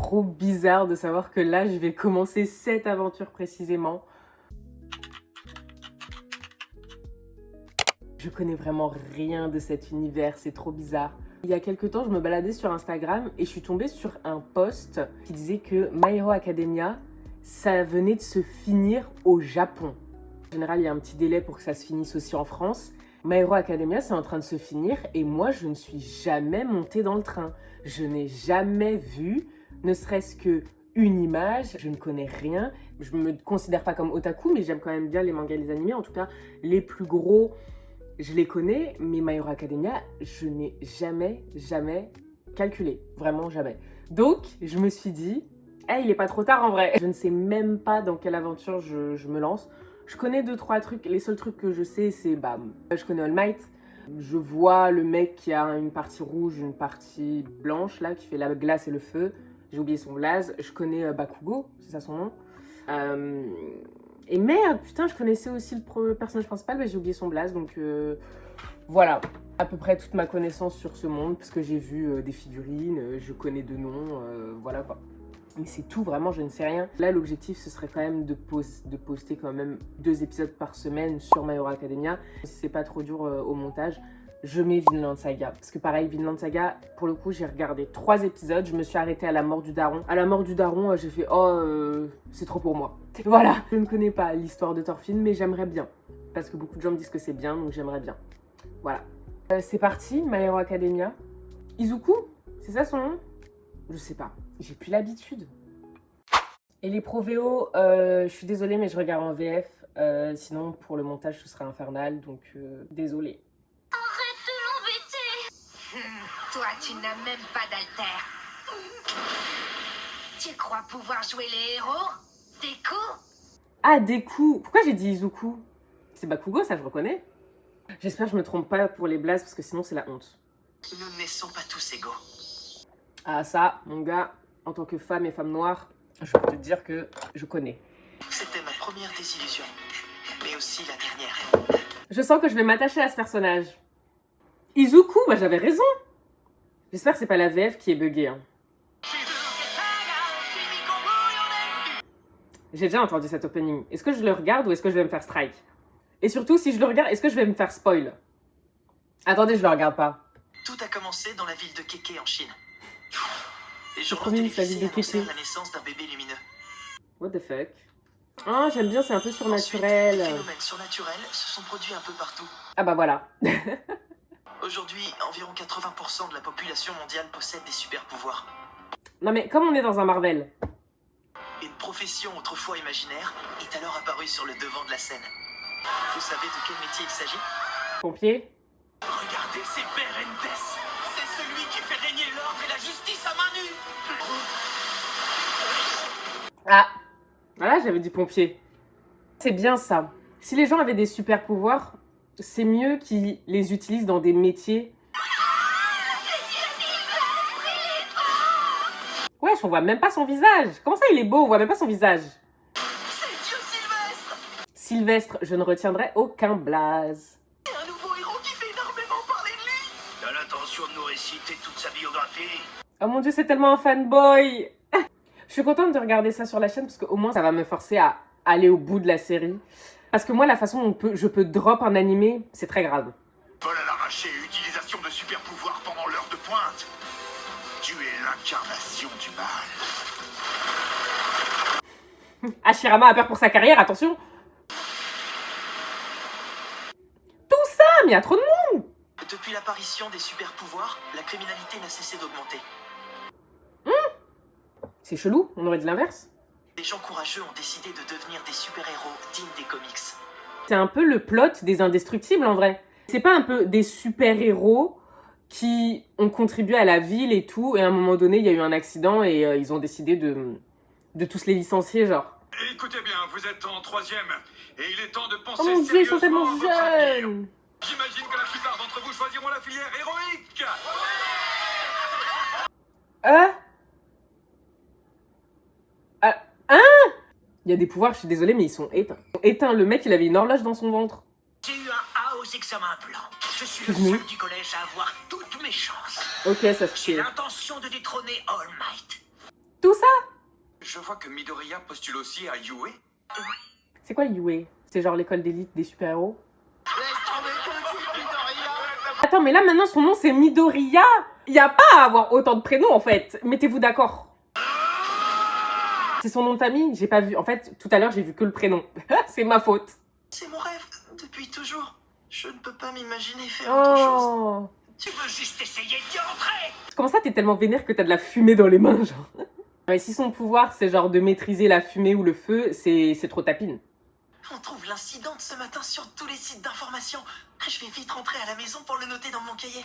trop bizarre de savoir que là, je vais commencer cette aventure précisément. Je connais vraiment rien de cet univers, c'est trop bizarre. Il y a quelques temps, je me baladais sur Instagram et je suis tombée sur un post qui disait que My Hero Academia, ça venait de se finir au Japon. En général, il y a un petit délai pour que ça se finisse aussi en France. My Hero Academia, c'est en train de se finir et moi, je ne suis jamais montée dans le train. Je n'ai jamais vu, ne serait-ce que une image, je ne connais rien. Je ne me considère pas comme otaku, mais j'aime quand même bien les mangas et les animés. En tout cas, les plus gros, je les connais, mais My Hero Academia, je n'ai jamais calculé. Vraiment jamais. Donc, je me suis dit, hey, il est pas trop tard en vrai. Je ne sais même pas dans quelle aventure je me lance. Je connais 2-3 trucs. Les seuls trucs que je sais, c'est, je connais All Might. Je vois le mec qui a une partie rouge, une partie blanche, là, qui fait la glace et le feu. J'ai oublié son blaze. Je connais Bakugo, c'est ça son nom. Et merde, putain, je connaissais aussi le personnage principal, mais j'ai oublié son blaze. Donc voilà, à peu près toute ma connaissance sur ce monde, parce que j'ai vu des figurines, je connais de noms, voilà quoi. Mais c'est tout, vraiment, je ne sais rien. Là, l'objectif, ce serait quand même de poster quand même 2 épisodes par semaine sur My Hero Academia. Si c'est pas trop dur au montage, je mets Vinland Saga. Parce que pareil, Vinland Saga, pour le coup, j'ai regardé 3 épisodes. Je me suis arrêtée à la mort du daron. À la mort du daron, j'ai fait « Oh, c'est trop pour moi ». Voilà, je ne connais pas l'histoire de Thorfinn, mais j'aimerais bien. Parce que beaucoup de gens me disent que c'est bien, donc j'aimerais bien. Voilà. C'est parti, My Hero Academia. Izuku, c'est ça son nom? Je sais pas, j'ai plus l'habitude. Et les Provéo, je suis désolée, mais je regarde en VF. Sinon, pour le montage, ce serait infernal, donc désolée. Arrête de l'embêter. Toi, tu n'as même pas d'alter. Tu crois pouvoir jouer les héros? Des coups? Ah, des coups. Pourquoi j'ai dit Izuku? C'est Bakugo, ça je reconnais. J'espère que je me trompe pas pour les blases, parce que sinon c'est la honte. Nous ne naissons pas tous égaux. Ah ça, mon gars, en tant que femme et femme noire, je peux te dire que je connais. C'était ma première désillusion, mais aussi la dernière. Je sens que je vais m'attacher à ce personnage. Izuku, bah j'avais raison. J'espère que c'est pas la VF qui est buggée. Hein. J'ai déjà entendu cet opening. Est-ce que je le regarde ou est-ce que je vais me faire strike? Et surtout, si je le regarde, est-ce que je vais me faire spoil? Attendez, je le regarde pas. Tout a commencé dans la ville de Keke en Chine. Les J'ai journaux trop mis la ville télévisés de Keke. annoncèrent la naissance d'un bébé lumineux. What the fuck? Ah, j'aime bien, c'est un peu Ensuite, surnaturel. des phénomènes surnaturels se sont produits un peu partout. Ah bah voilà. Aujourd'hui, environ 80% de la population mondiale possède des super pouvoirs. Non mais comme on est dans un Marvel. Une profession autrefois imaginaire est alors apparue sur le devant de la scène. Vous savez de quel métier il s'agit? Pompier. Regardez, c'est Berendès. C'est celui qui fait régner l'ordre et la justice à main nue. Ah, voilà, j'avais dit pompier. C'est bien ça. Si les gens avaient des super pouvoirs, c'est mieux qu'ils les utilisent dans des métiers. Wesh, on voit même pas son visage. Comment ça, il est beau, on voit même pas son visage. C'est Dieu Sylvestre. Sylvestre, je ne retiendrai aucun blaze. C'est un nouveau héros qui fait énormément parler de lui. Il a l'intention de nous réciter toute sa biographie. Oh mon dieu, c'est tellement un fanboy. Je suis contente de regarder ça sur la chaîne parce qu'au moins ça va me forcer à aller au bout de la série. Parce que moi, la façon dont je peux drop un animé, c'est très grave. Vol à l'arraché, utilisation de super pouvoirs pendant l'heure de pointe. Tu es l'incarnation du mal. Hashirama a peur pour sa carrière, attention. Tout ça, mais il y a trop de monde. Depuis l'apparition des super pouvoirs, la criminalité n'a cessé d'augmenter. C'est chelou, on aurait dit l'inverse. Les gens courageux ont décidé de devenir des super-héros dignes des comics. C'est un peu le plot des Indestructibles en vrai. C'est pas un peu des super-héros qui ont contribué à la ville et tout, et à un moment donné, il y a eu un accident et ils ont décidé de tous les licencier, genre. Écoutez bien, vous êtes en 3e, et il est temps de penser Oh mon dieu, ils sont sérieusement tellement à votre avenir. jeunes. J'imagine que la plupart d'entre vous choisiront la filière héroïque. Hein? Il y a des pouvoirs, je suis désolée, mais ils sont éteints. Éteints, le mec, il avait une horloge dans son ventre. J'ai eu un A aux examens blancs. Je suis le Excuse-moi. seul du collège à avoir toutes mes chances. Ok, ça se J'ai fait. l'intention de détrôner All Might. Tout ça, Je vois que Midoriya postule aussi à UA. C'est quoi UA? C'est genre l'école d'élite des super-héros? Attends, mais là maintenant son nom c'est Midoriya. Y a pas à avoir autant de prénoms en fait. Mettez-vous d'accord. C'est son nom de famille? J'ai pas vu. En fait, tout à l'heure j'ai vu que le prénom. C'est ma faute. C'est mon rêve, depuis toujours. Je ne peux pas m'imaginer faire autre chose. Oh. Tu veux juste essayer d'y entrer? Comment ça t'es tellement vénère que t'as de la fumée dans les mains, genre? Mais si son pouvoir c'est genre de maîtriser la fumée ou le feu, c'est trop tapine. On trouve l'incident de ce matin sur tous les sites d'information. Je vais vite rentrer à la maison pour le noter dans mon cahier.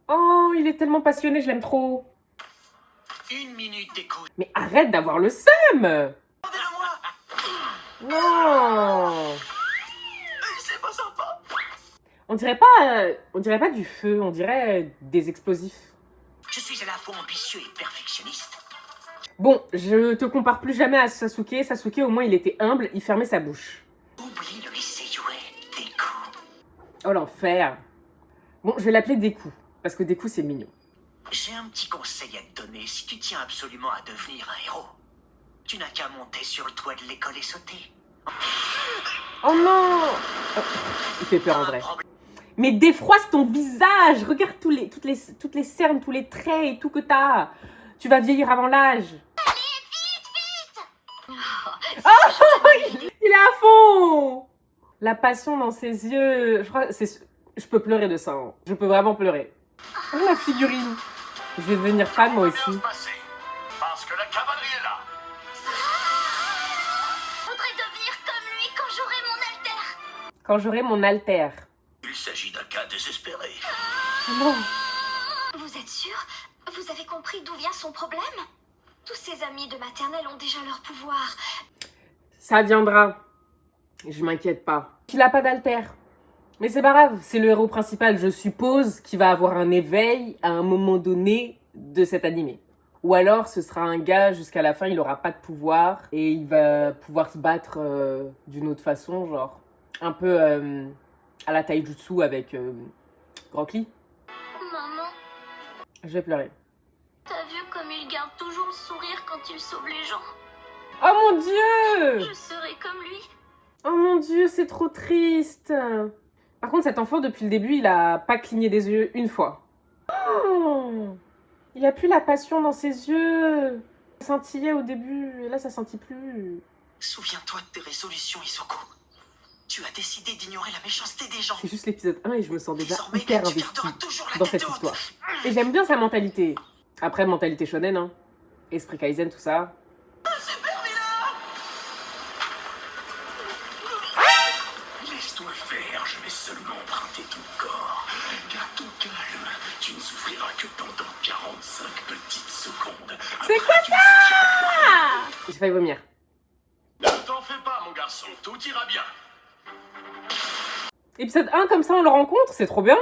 Oh, il est tellement passionné, je l'aime trop. 1 minute d'écoute. Mais arrête d'avoir le seum! Demandez-le-moi. Non! C'est pas sympa. On dirait pas du feu, on dirait des explosifs. Je suis à la fois ambitieux et perfectionniste. Bon, je te compare plus jamais à Sasuke. Sasuke, au moins, il était humble, il fermait sa bouche. Oublie de laisser jouer des coups. Oh, l'enfer! Bon, je vais l'appeler Deku, parce que Deku, c'est mignon. J'ai un petit conseil à te donner si tu tiens absolument à devenir un héros. Tu n'as qu'à monter sur le toit de l'école et sauter. Oh non! Oh, il fait peur en vrai. Mais défroisse ton visage! Regarde toutes les cernes, tous les traits et tout que t'as. Tu vas vieillir avant l'âge. Il est à fond! La passion dans ses yeux. Je peux pleurer de ça. Hein. Je peux vraiment pleurer. Oh, la figurine. Je vais devenir fan moi aussi. Parce que la cavalerie est là. Je voudrais devenir comme lui quand j'aurai mon alter. Quand j'aurai mon alter. Il s'agit d'un cas désespéré. Non. Vous êtes sûr? Vous avez compris d'où vient son problème? Tous ses amis de maternelle ont déjà leur pouvoir. Ça viendra. Je m'inquiète pas. Il a pas d'alter. Mais c'est pas grave, c'est le héros principal, je suppose, qui va avoir un éveil à un moment donné de cet animé. Ou alors, ce sera un gars, jusqu'à la fin, il aura pas de pouvoir et il va pouvoir se battre d'une autre façon, genre un peu à la taijutsu avec Rock Lee. Maman, Je vais pleurer. t'as vu comme il garde toujours le sourire quand il sauve les gens? Oh mon Dieu! Je serai comme lui. Oh mon Dieu, c'est trop triste. Par contre, cet enfant, depuis le début, il a pas cligné des yeux une fois. Oh, il a plus la passion dans ses yeux. Ça scintillait au début, et là, ça scintille plus. Souviens-toi de tes résolutions, Izuku. Tu as décidé d'ignorer la méchanceté des gens. C'est juste l'épisode 1 et je me sens déjà Désormais, hyper tu investie garderas toujours la dans tête cette haute. histoire. Et j'aime bien sa mentalité. Après, mentalité shonen, hein. Esprit Kaizen, tout ça. Laisse-toi faire, je vais seulement emprunter ton corps. Garde ton calme, tu ne souffriras que pendant 45 petites secondes. C'est quoi ça? J'ai failli vomir. Ne t'en fais pas, mon garçon, tout ira bien. Épisode 1, comme ça, on le rencontre, c'est trop bien.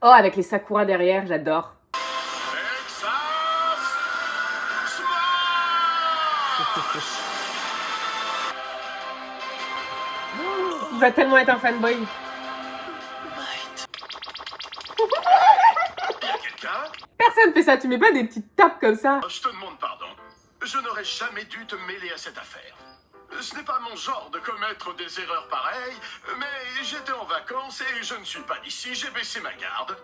Oh, avec les sakura derrière, j'adore. Texas Smash! Il va tellement être un fanboy. Might. Y'a quelqu'un? Personne fait ça, tu mets pas des petites tapes comme ça. Je te demande pardon. Je n'aurais jamais dû te mêler à cette affaire. Ce n'est pas mon genre de commettre des erreurs pareilles, mais j'étais en vacances et je ne suis pas d'ici, j'ai baissé ma garde.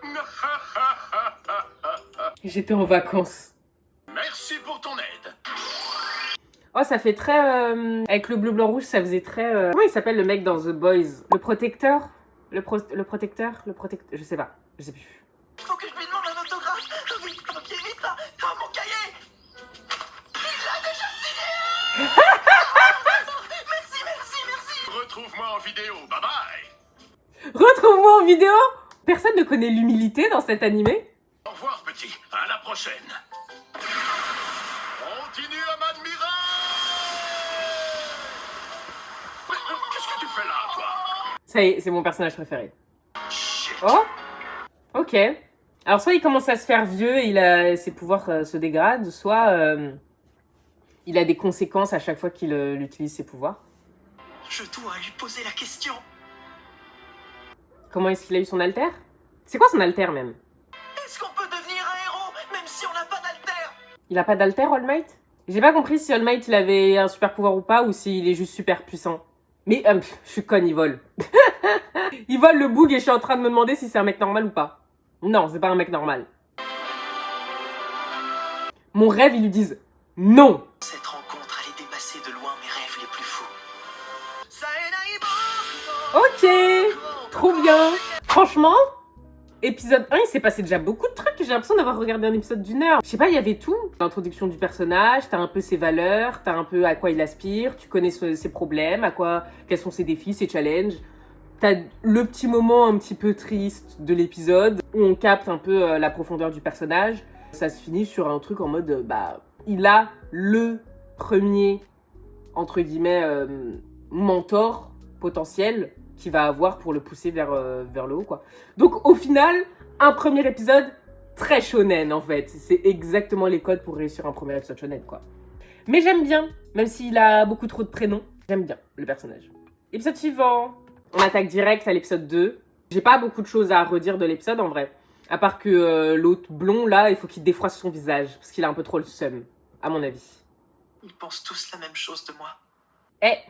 J'étais en vacances. Merci pour ton aide. Oh, ça fait très... avec le bleu, blanc, rouge, ça faisait très... Comment il s'appelle le mec dans The Boys? Le protecteur? Le protecteur? Je sais pas. Je sais plus. Faut que je lui demande un autographe. Vite, papier, vite là. Dans mon cahier. Il l'a déjà signé. Merci. Retrouve-moi en vidéo, bye bye. Retrouve-moi en vidéo. Personne ne connaît l'humilité dans cet animé. Au revoir, petit. À la prochaine. Continue à m'admirer. Mais, qu'est-ce que tu fais là, toi? Ça y est, c'est mon personnage préféré. Shit. Oh. Ok. Alors, soit il commence à se faire vieux et ses pouvoirs se dégradent, soit il a des conséquences à chaque fois qu'il utilise ses pouvoirs. Je dois lui poser la question. Comment est-ce qu'il a eu son alter? C'est quoi son alter même? Est-ce qu'on peut devenir un héros même si on n'a pas d'alter? Il a pas d'alter, All Might? J'ai pas compris si All Might il avait un super pouvoir ou pas, ou s'il est juste super puissant. Mais je suis conne, il vole. Il vole le boug et je suis en train de me demander si c'est un mec normal ou pas. Non, c'est pas un mec normal. Mon rêve, ils lui disent non. Cette rencontre allait dépasser de loin mes rêves les plus fous. Ok, trop bien. Franchement, épisode 1, il s'est passé déjà beaucoup de trucs. J'ai l'impression d'avoir regardé un épisode d'1 heure. Je sais pas, il y avait tout. L'introduction du personnage, t'as un peu ses valeurs, t'as un peu à quoi il aspire, tu connais ses problèmes, quels sont ses défis, ses challenges. T'as le petit moment un petit peu triste de l'épisode où on capte un peu la profondeur du personnage. Ça se finit sur un truc en mode, il a le premier, entre guillemets, mentor potentiel qu'il va avoir pour le pousser vers le haut, quoi. Donc, au final, un premier épisode très shonen, en fait. C'est exactement les codes pour réussir un premier épisode shonen, quoi. Mais j'aime bien, même s'il a beaucoup trop de prénoms, j'aime bien le personnage. Épisode suivant, on attaque direct à l'épisode 2. J'ai pas beaucoup de choses à redire de l'épisode, en vrai. À part que l'autre blond, là, il faut qu'il défroisse son visage, parce qu'il a un peu trop le seum, à mon avis. Ils pensent tous la même chose de moi.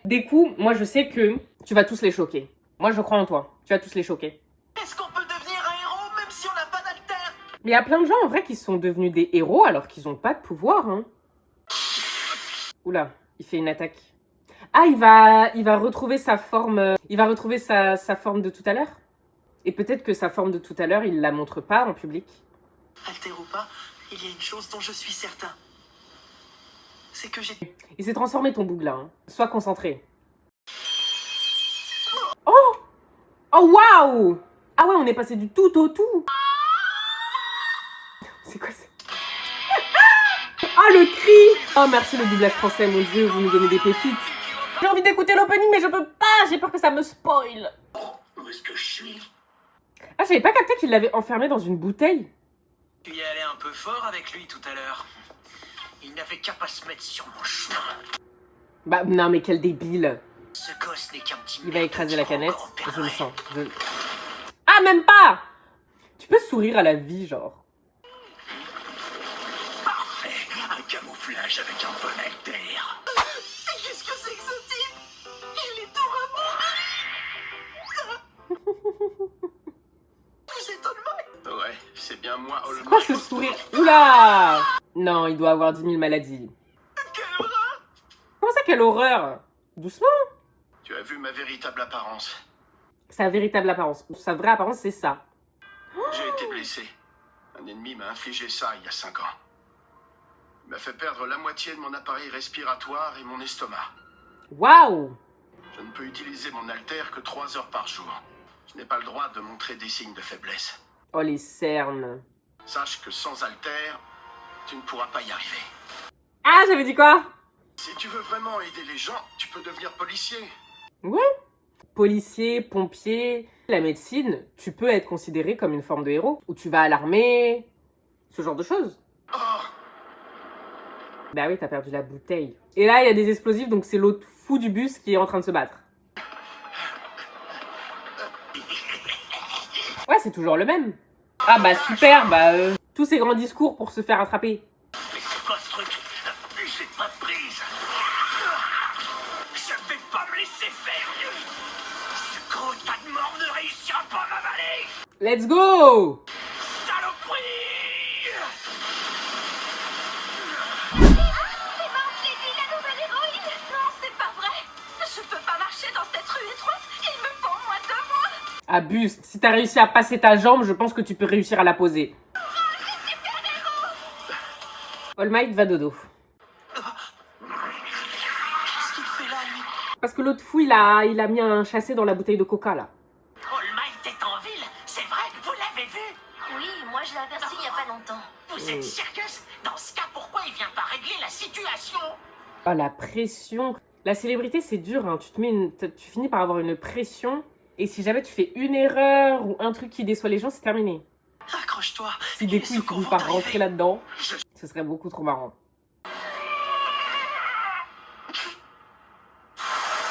Des coups, moi je sais que tu vas tous les choquer. Moi je crois en toi, tu vas tous les choquer. Est-ce qu'on peut devenir un héros même si on n'a pas d'alter? Mais il y a plein de gens en vrai qui sont devenus des héros alors qu'ils ont pas de pouvoir, hein. Oula, il fait une attaque. Ah, il va retrouver sa forme, sa forme de tout à l'heure. Et peut-être que sa forme de tout à l'heure, il la montre pas en public. Alter ou pas, il y a une chose dont je suis certain. C'est que j'ai... Il s'est transformé ton boug là, hein. Sois concentré. Oh! Oh waouh! Ah ouais, on est passé du tout au tout. C'est quoi ça? Ah le cri! Oh merci le doublage français, mon dieu, vous nous donnez des pépites. J'ai envie d'écouter l'opening mais je peux pas, j'ai peur que ça me spoil. Où est-ce que je suis? Ah, j'avais pas capté qu'il l'avait enfermé dans une bouteille. Tu y allais un peu fort avec lui tout à l'heure. Il n'avait qu'à pas se mettre sur mon chemin. Bah non mais quel débile. Ce gosse n'est qu'un petit... Il va écraser la canette, encore je le pervers. sens. Ah même pas! Tu peux sourire à la vie genre. Parfait, un camouflage avec un bon alter. Qu'est-ce que c'est que ce type? Il est tout rembourré. Vous êtes All Might? Ouais, c'est bien moi, All C'est quoi ce sourire? Oula! Non, il doit avoir 10 000 maladies. Quelle horreur! Comment ça, quelle horreur? Doucement. Tu as vu ma véritable apparence. Sa véritable apparence. Sa vraie apparence, c'est ça. J'ai été blessé. Un ennemi m'a infligé ça il y a 5 ans. Il m'a fait perdre la moitié de mon appareil respiratoire et mon estomac. Waouh! Je ne peux utiliser mon alter que 3 heures par jour. Je n'ai pas le droit de montrer des signes de faiblesse. Oh, les cernes. Sache que sans alter, tu ne pourras pas y arriver. Ah, j'avais dit quoi? Si tu veux vraiment aider les gens, tu peux devenir policier. Ouais. Policier, pompier, la médecine, tu peux être considéré comme une forme de héros. Ou tu vas à l'armée, ce genre de choses. Oh, Bah oui, t'as perdu la bouteille. Et là, il y a des explosifs, donc c'est l'autre fou du bus qui est en train de se battre. Ouais, c'est toujours le même. Ah bah super, tous ces grands discours pour se faire attraper. mais c'est quoi ce truc? J'ai pas de prise. Je vais pas me laisser faire. Ce gros tas de morts ne réussira pas à m'avaler. Let's go! Saloperie! C'est Mount Lady, la nouvelle héroïne. Non, c'est pas vrai. Je peux pas marcher dans cette rue étroite. Il me faut au moins 2 mois. Abuse. Si t'as réussi à passer ta jambe, je pense que tu peux réussir à la poser. All Might va dodo. Qu'est-ce qu'il fait là, lui? Parce que l'autre fou, il a mis un chassé dans la bouteille de coca, là. All Might est en ville, c'est vrai, vous l'avez vu? Oui, moi je l'ai aperçu il y a pas longtemps. Vous êtes sérieuse? Dans ce cas, pourquoi il vient pas régler la situation? Oh, la pression. La célébrité, c'est dur, hein. Tu finis par avoir une pression. Et si jamais tu fais une erreur ou un truc qui déçoit les gens, c'est terminé. Accroche-toi. Si des Les coups, il secours finit vont par arriver. rentrer là-dedans, ce serait beaucoup trop marrant.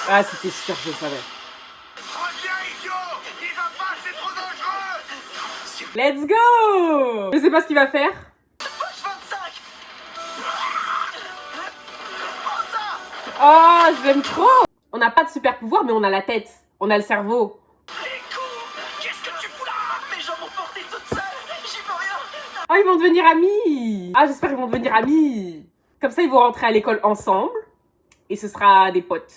Ah, c'était sûr, je le savais. Reviens, idiot! Il va pas, c'est trop dangereux! Let's go! Je sais pas ce qu'il va faire. Poche 25. Oh, je l'aime trop. On n'a pas de super pouvoir, mais on a la tête. On a le cerveau. Les coups! Qu'est-ce que tu fous là? Mes jambes ont porté toute seule! J'y peux rien! Oh, ils vont devenir amis. Ah, j'espère qu'ils vont devenir amis. Comme ça, ils vont rentrer à l'école ensemble. Et ce sera des potes.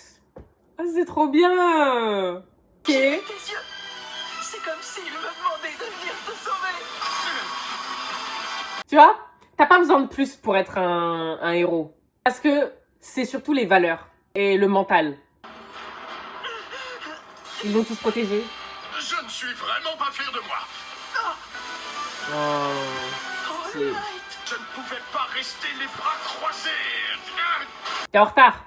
Ah, c'est trop bien. Ok. J'ai vu tes yeux! C'est comme s'ils me demandaient de venir te sauver! Tu vois, t'as pas besoin de plus pour être un héros. Parce que c'est surtout les valeurs et le mental. Ils vont tous protéger. Je ne suis vraiment pas fier de moi. Oh, c'est... Je ne pouvais pas rester les bras croisés. T'es en retard.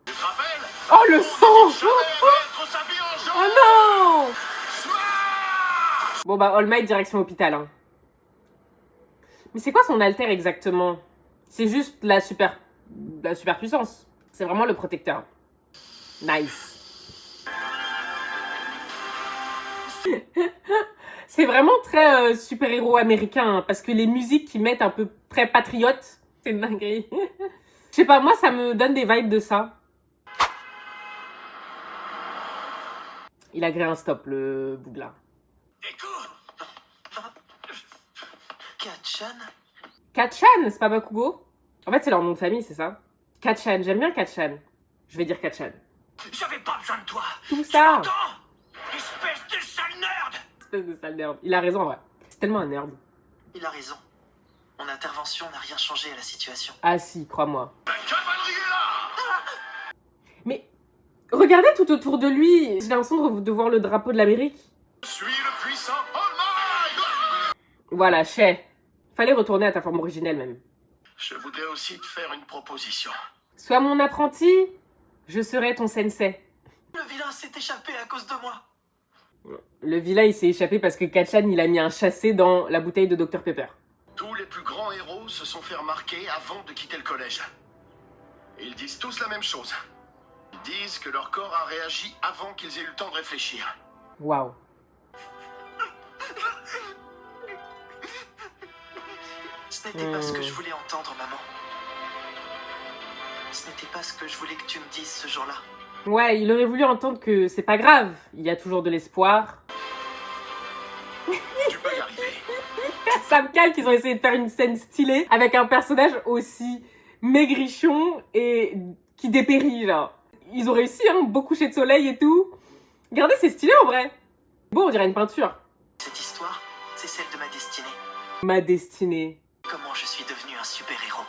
Tu te rappelles? Oh, le sang. Jamais mettre sa vie en jeu. Oh non. Smash! Bon bah, All Might direction hôpital. Hein. Mais c'est quoi son alter exactement? C'est juste la super puissance. C'est vraiment le protecteur. Nice. C'est vraiment très super-héros américain, hein, parce que les musiques qu'ils mettent un peu très patriotes, c'est une dinguerie. Je sais pas, moi ça me donne des vibes de ça. Il a créé un stop, le bougla. Écoute! Katchan? Katchan, c'est pas Bakugo? En fait, c'est leur nom de famille, c'est ça? Katchan, j'aime bien Katchan. Je vais dire Katchan. J'avais pas besoin de toi. Tout ça! Attends! Espèce de sale nerd! Espèce de sale nerd. Il a raison, ouais. C'est tellement un nerd. Il a raison. Mon intervention n'a rien changé à la situation. Ah si, crois-moi. La cavalerie est là. Mais regardez tout autour de lui. J'ai l'impression de voir le drapeau de l'Amérique. Je suis le puissant All Might. Voilà, Shay. Fallait retourner à ta forme originelle même. Je voudrais aussi te faire une proposition. Sois mon apprenti, je serai ton sensei. Le vilain s'est échappé à cause de moi. Le vilain, il s'est échappé parce que Katchan, il a mis un chassé dans la bouteille de Dr Pepper. Tous les plus grands héros se sont fait remarquer avant de quitter le collège. Ils disent tous la même chose. Ils disent que leur corps a réagi avant qu'ils aient eu le temps de réfléchir. Waouh. Ce n'était pas ce que je voulais entendre, maman. Ce n'était pas ce que je voulais que tu me dises ce jour-là. Ouais, il aurait voulu entendre que c'est pas grave. Il y a toujours de l'espoir. Tu peux y arriver. Ça me cale qu'ils ont essayé de faire une scène stylée avec un personnage aussi maigrichon et qui dépérit, genre. Ils ont réussi, hein, beau coucher de soleil et tout. Regardez, c'est stylé en vrai. Bon, on dirait une peinture. Cette histoire, c'est celle de ma destinée. Ma destinée. Comment je suis devenu un super-héros.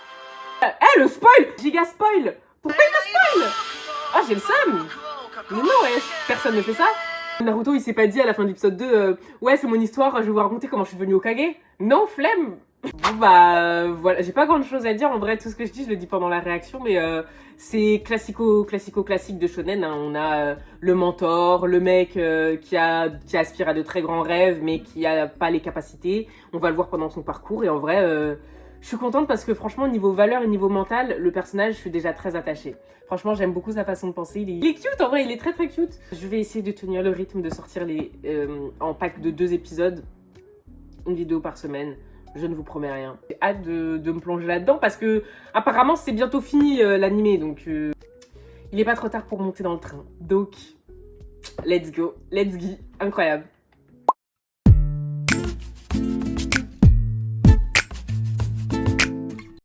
Eh, le spoil! Giga spoil! Pourquoi il me spoil? Ah, j'ai le seum! Mais non, ouais, personne ne fait ça. Naruto, il s'est pas dit à la fin de l'épisode 2, ouais, c'est mon histoire, je vais vous raconter comment je suis devenu Hokage. Non, flemme! Bon, bah, voilà, j'ai pas grande chose à dire. En vrai, tout ce que je dis, je le dis pendant la réaction, mais c'est classique de shonen. Hein. On a le mentor, le mec qui aspire à de très grands rêves, mais qui a pas les capacités. On va le voir pendant son parcours, et en vrai, je suis contente parce que franchement, niveau valeur et niveau mental, le personnage, je suis déjà très attachée. Franchement, j'aime beaucoup sa façon de penser. Il est cute, en vrai, il est très très cute. Je vais essayer de tenir le rythme de sortir en pack de 2 épisodes, une vidéo par semaine. Je ne vous promets rien. J'ai hâte de me plonger là-dedans parce que apparemment c'est bientôt fini l'animé, donc il est pas trop tard pour monter dans le train. Donc, let's go, incroyable.